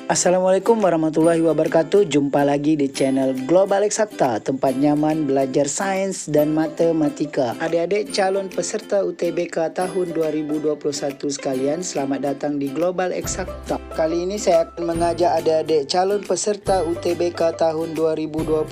Assalamualaikum warahmatullahi wabarakatuh. Jumpa lagi di channel Global Eksakta, tempat nyaman belajar sains dan matematika. Adik-adik calon peserta UTBK tahun 2021 sekalian, selamat datang di Global Eksakta. Kali ini saya akan mengajak adik-adik calon peserta UTBK tahun 2021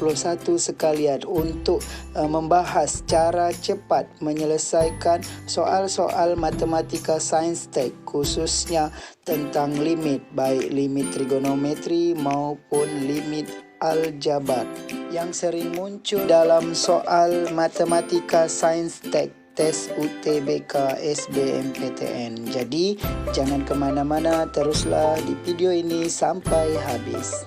sekalian untuk membahas cara cepat menyelesaikan soal-soal matematika sains tek, khususnya tentang limit, baik limit trigonometri maupun limit aljabar yang sering muncul dalam soal matematika sains tek tes UTBK SBMPTN. Jadi jangan kemana-mana, teruslah di video ini sampai habis.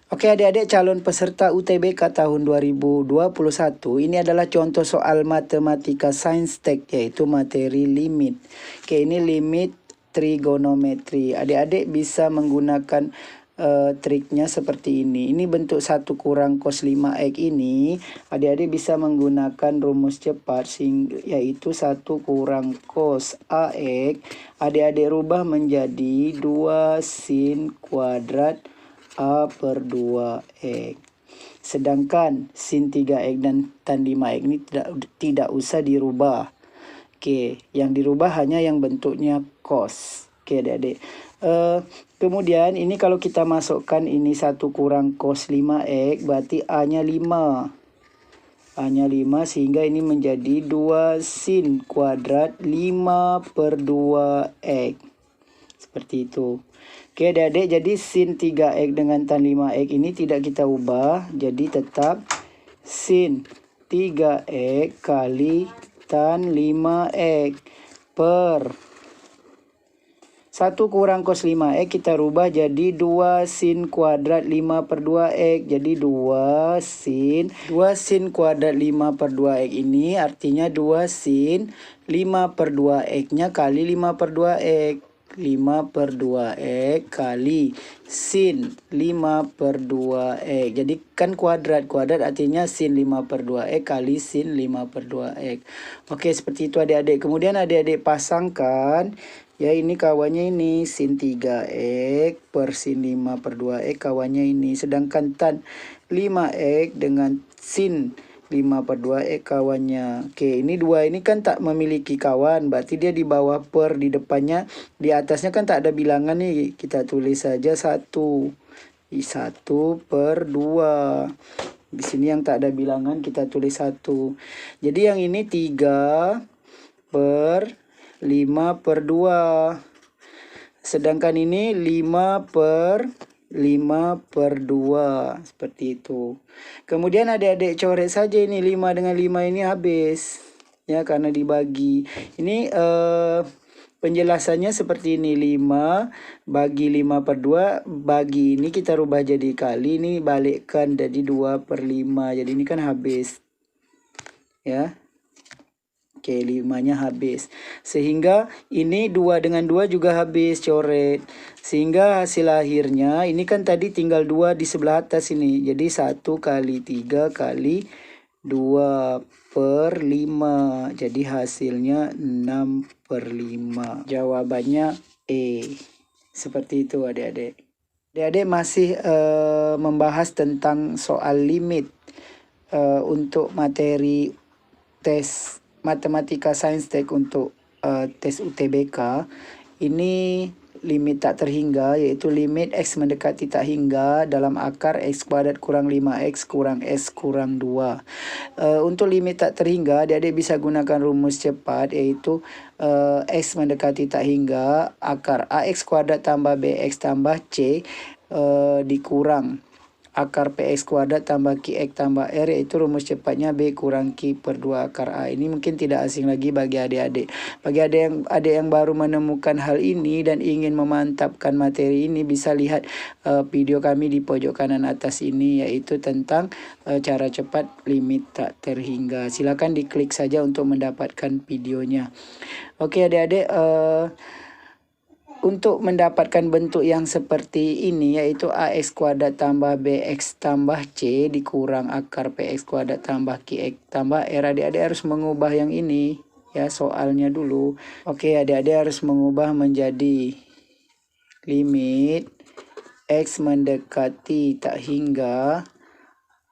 Oke adik-adik calon peserta UTBK tahun 2021, ini adalah contoh soal matematika sains tek, yaitu materi limit. Oke, ini limit trigonometri. Adik-adik bisa menggunakan triknya seperti ini. Ini bentuk 1 kurang cos 5x ini. Adik-adik bisa menggunakan rumus cepat, yaitu 1 kurang cos ax. Adik-adik rubah menjadi 2 sin kuadrat a per 2x. Sedangkan sin 3x dan tan 5x ini tidak usah dirubah. Oke, yang dirubah hanya yang bentuknya cos. Oke adik-adik. Kemudian ini kalau kita masukkan ini 1 kurang cos 5x, berarti A-nya 5. A-nya 5 sehingga ini menjadi 2 sin kuadrat 5 per 2x. Seperti itu. Oke adik-adik, jadi sin 3x dengan tan 5x ini tidak kita ubah. Jadi tetap sin 3x kali tan 5x per 1 kurang cos 5x kita rubah jadi 2 sin kuadrat 5 per 2x. Jadi 2 sin kuadrat 5 per 2x ini artinya 2 sin 5 per 2x nya kali 5 per 2x. 5 per 2x kali sin 5 per 2x. Jadi kan kuadrat artinya sin 5 per 2x kali sin 5 per 2x. Oke, seperti itu adik-adik. Kemudian adik-adik pasangkan, ya ini kawannya ini sin 3x per sin 5 per 2x kawannya ini. Sedangkan tan 5x dengan sin 5 per 2x kawannya. Oke, ini 2 ini kan tak memiliki kawan, berarti dia di bawah per, di depannya, di atasnya kan tak ada bilangan nih. Kita tulis saja 1. 1 per 2. Di sini yang tak ada bilangan kita tulis 1. Jadi yang ini 3 per 5 per 2. Sedangkan ini 5 per 2, seperti itu. Kemudian adik-adik coret saja ini 5 dengan 5 ini habis, ya, karena dibagi. Ini penjelasannya seperti ini, 5 bagi 5 per 2 bagi ini kita rubah jadi kali, ini balikkan jadi 2 per 5. Jadi ini kan habis, ya. Oke, 5-nya habis. Sehingga ini 2 dengan 2 juga habis, coret. Sehingga hasil akhirnya, ini kan tadi tinggal 2 di sebelah atas ini. Jadi 1 kali 3 kali 2 per 5. Jadi hasilnya 6 per 5. Jawabannya E. Seperti itu adik-adik. Adik-adik masih membahas tentang soal limit untuk materi tes matematika sains tek untuk tes UTBK. Ini limit tak terhingga, yaitu limit x mendekati tak hingga dalam akar x kuadrat kurang 5x kurang s kurang 2. Untuk limit tak terhingga, adik-adik bisa gunakan rumus cepat, yaitu x mendekati tak hingga akar ax kuadrat tambah bx tambah c dikurang akar px kuadrat tambah qx tambah r, yaitu rumus cepatnya b kurang q per 2 akar a. Ini mungkin tidak asing lagi bagi adik-adik. Bagi adik yang baru menemukan hal ini dan ingin memantapkan materi ini, bisa lihat video kami di pojok kanan atas ini, yaitu tentang cara cepat limit tak terhingga. Silakan diklik saja untuk mendapatkan videonya. Oke adik-adik, untuk mendapatkan bentuk yang seperti ini, yaitu ax kuadrat tambah bx tambah c dikurang akar px kuadrat tambah qx tambah r, adik-adik harus mengubah yang ini, ya, soalnya dulu. Oke, adik-adik harus mengubah menjadi limit X mendekati tak hingga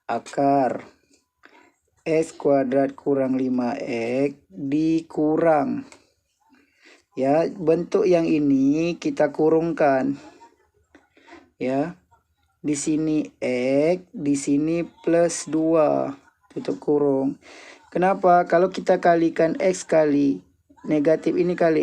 akar X kuadrat kurang 5X dikurang. Ya, bentuk yang ini kita kurungkan. Ya. Di sini X, di sini plus 2. Tutup kurung. Kenapa? Kalau kita kalikan X kali negatif ini kali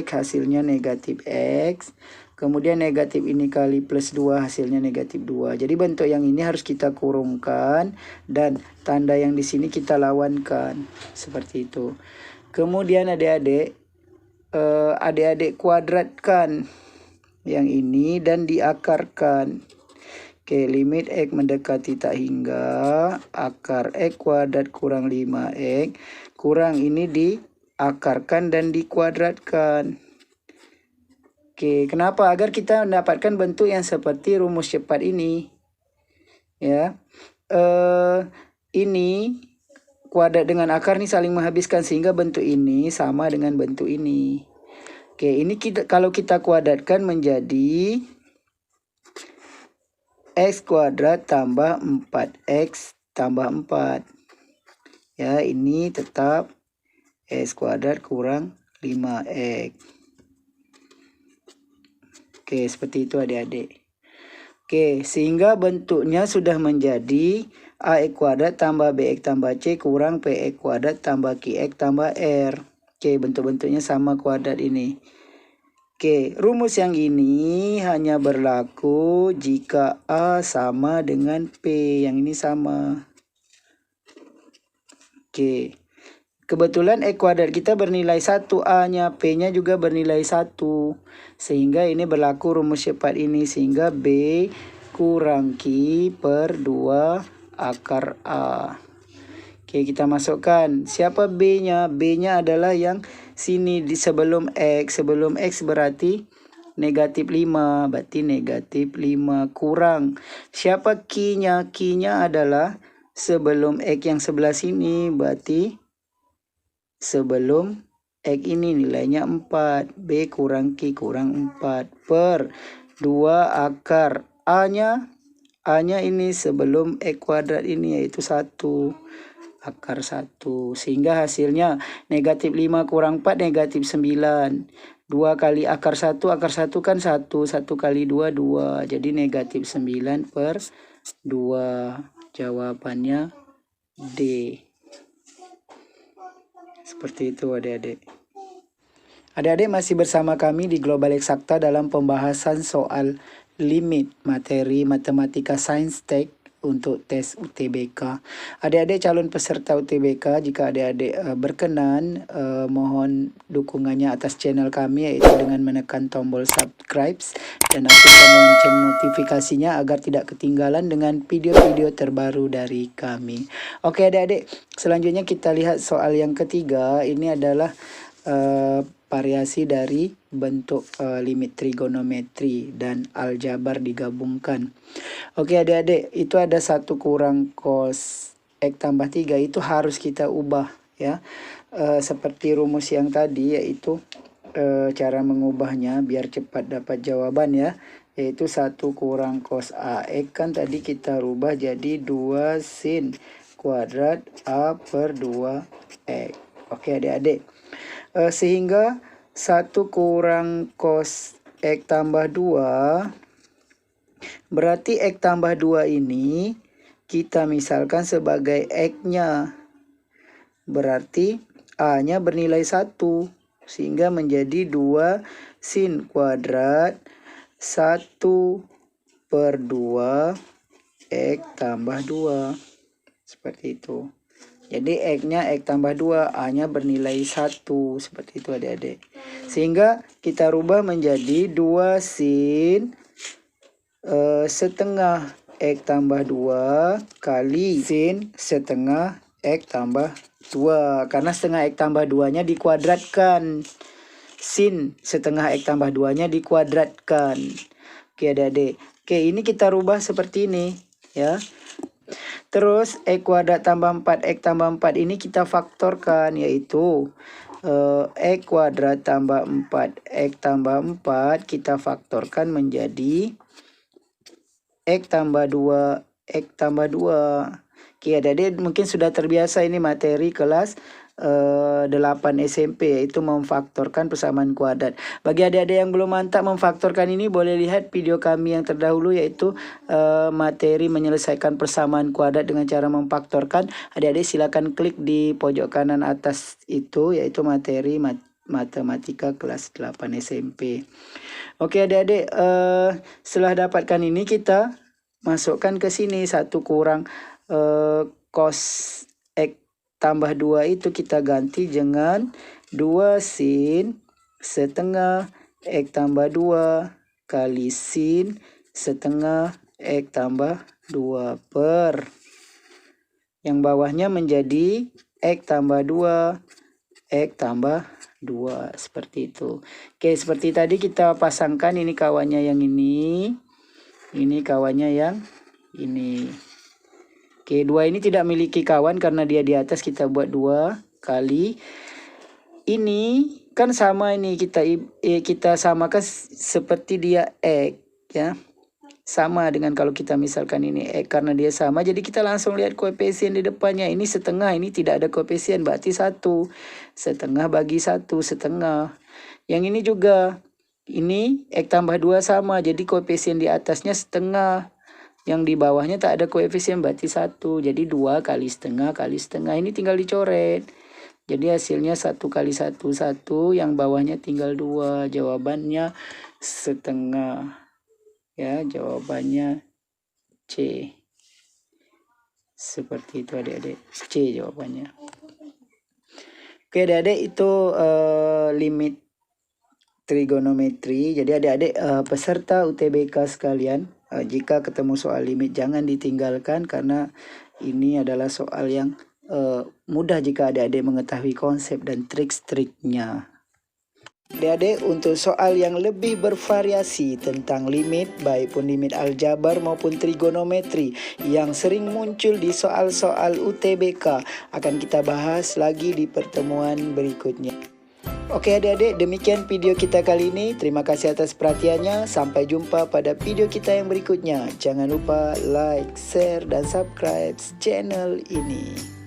X, hasilnya negatif X. Kemudian negatif ini kali plus 2, hasilnya negatif 2. Jadi bentuk yang ini harus kita kurungkan. Dan tanda yang di sini kita lawankan. Seperti itu. Kemudian adik-adik kuadratkan yang ini dan diakarkan. Oke, limit X mendekati tak hingga akar X kuadrat kurang 5X. Kurang ini diakarkan dan dikuadratkan. Oke, kenapa? Agar kita mendapatkan bentuk yang seperti rumus cepat ini. Ya, ini kuadrat dengan akar ini saling menghabiskan sehingga bentuk ini sama dengan bentuk ini. Oke, ini kalau kita kuadratkan menjadi X kuadrat tambah 4X tambah 4. Ya, ini tetap X kuadrat kurang 5X. Oke, seperti itu adik-adik. Oke, sehingga bentuknya sudah menjadi AX kuadrat tambah BX tambah C kurang PX kuadrat tambah QX tambah R. Oke, bentuk-bentuknya sama kuadrat ini. Oke, rumus yang ini hanya berlaku jika A sama dengan P. Yang ini sama. Oke. Kebetulan X kuadrat kita bernilai 1, A-nya, P-nya juga bernilai 1. Sehingga ini berlaku rumus cepat ini. Sehingga B kurang Q per 2 akar A. Oke, kita masukkan. Siapa B-nya? B-nya adalah yang sini di sebelum X. Sebelum X berarti negatif 5. Berarti negatif 5 kurang. Siapa Q-nya? Q-nya adalah sebelum X yang sebelah sini. Berarti sebelum X ini nilainya 4. B kurang Q kurang 4 per 2 akar A-nya. A-nya ini sebelum X kuadrat ini yaitu 1. Akar 1. Sehingga hasilnya negatif 5 kurang 4 negatif 9. 2 kali akar 1. Akar 1 kan 1. 1 kali 2 2. Jadi negatif 9 per 2. Jawabannya D. Seperti itu adik-adik. Adik-adik masih bersama kami di Global Eksakta dalam pembahasan soal limit materi matematika sains tek untuk tes UTBK. Adik-adik calon peserta UTBK, jika adik-adik berkenan, mohon dukungannya atas channel kami, yaitu dengan menekan tombol subscribe dan aktifkan lonceng notifikasinya agar tidak ketinggalan dengan video-video terbaru dari kami. Oke adik-adik, selanjutnya kita lihat soal yang ketiga. Ini adalah variasi dari bentuk limit trigonometri dan aljabar digabungkan. Oke adik-adik, itu ada 1 kurang cos X tambah 3, itu harus kita ubah ya. Seperti rumus yang tadi, yaitu cara mengubahnya biar cepat dapat jawaban ya. Yaitu 1 kurang cos AX kan tadi kita rubah jadi 2 sin kuadrat A per 2X. Oke adik-adik. Sehingga 1 kurang cos X tambah 2 berarti X tambah 2 ini kita misalkan sebagai X-nya. Berarti A-nya bernilai 1. Sehingga menjadi 2 sin kuadrat 1 per 2 X tambah 2. Seperti itu. Jadi X-nya X tambah 2, A-nya bernilai 1. Seperti itu adik-adik. Sehingga kita rubah menjadi 2 sin setengah X tambah 2 kali sin setengah X tambah 2. Karena setengah X tambah 2-nya dikuadratkan. Sin setengah X tambah 2-nya dikuadratkan. Oke adik-adik. Oke, ini kita rubah seperti ini ya. Terus X kuadrat tambah 4X tambah 4 ini kita faktorkan, yaitu X kuadrat tambah 4X tambah 4 kita faktorkan menjadi X tambah 2, X tambah 2. Oke, adik-adik mungkin sudah terbiasa ini materi kelas 8 SMP, yaitu memfaktorkan persamaan kuadrat. Bagi adik-adik yang belum mantap memfaktorkan ini, boleh lihat video kami yang terdahulu, yaitu materi menyelesaikan persamaan kuadrat dengan cara memfaktorkan. Adik-adik silakan klik di pojok kanan atas itu, yaitu materi matematika kelas 8 SMP. Oke adik-adik, setelah dapatkan ini kita masukkan ke sini 1 kurang cos X tambah 2 itu kita ganti dengan 2 sin setengah X tambah 2 kali sin setengah X tambah 2 per yang bawahnya menjadi X tambah 2 X tambah 2, seperti itu. Oke, seperti tadi kita pasangkan, ini kawannya yang ini kawannya yang ini. Oke, 2 ini tidak memiliki kawan karena dia di atas, kita buat 2 kali. Ini kan sama, ini kita samakan seperti dia X ya. Sama dengan kalau kita misalkan ini X, karena dia sama jadi kita langsung lihat koefisien di depannya. Ini setengah, ini tidak ada koefisien, berarti 1. Setengah bagi 1, setengah. Yang ini juga, ini X tambah 2 sama, jadi koefisien di atasnya setengah. Yang di bawahnya tak ada koefisien, berarti 1. Jadi 2 kali setengah kali setengah. Ini tinggal dicoret. Jadi hasilnya 1 kali 1, 1. Yang bawahnya tinggal 2. Jawabannya setengah. Ya, jawabannya C. Seperti itu adik-adik. C jawabannya. Oke adik-adik, itu limit trigonometri. Jadi adik-adik peserta UTBK sekalian, jika ketemu soal limit jangan ditinggalkan, karena ini adalah soal yang mudah jika adik-adik mengetahui konsep dan trik-triknya. Adik-adik, untuk soal yang lebih bervariasi tentang limit, baik pun limit aljabar maupun trigonometri yang sering muncul di soal-soal UTBK, akan kita bahas lagi di pertemuan berikutnya. Oke adik-adik, demikian video kita kali ini. Terima kasih atas perhatiannya. Sampai jumpa pada video kita yang berikutnya. Jangan lupa like, share, dan subscribe channel ini.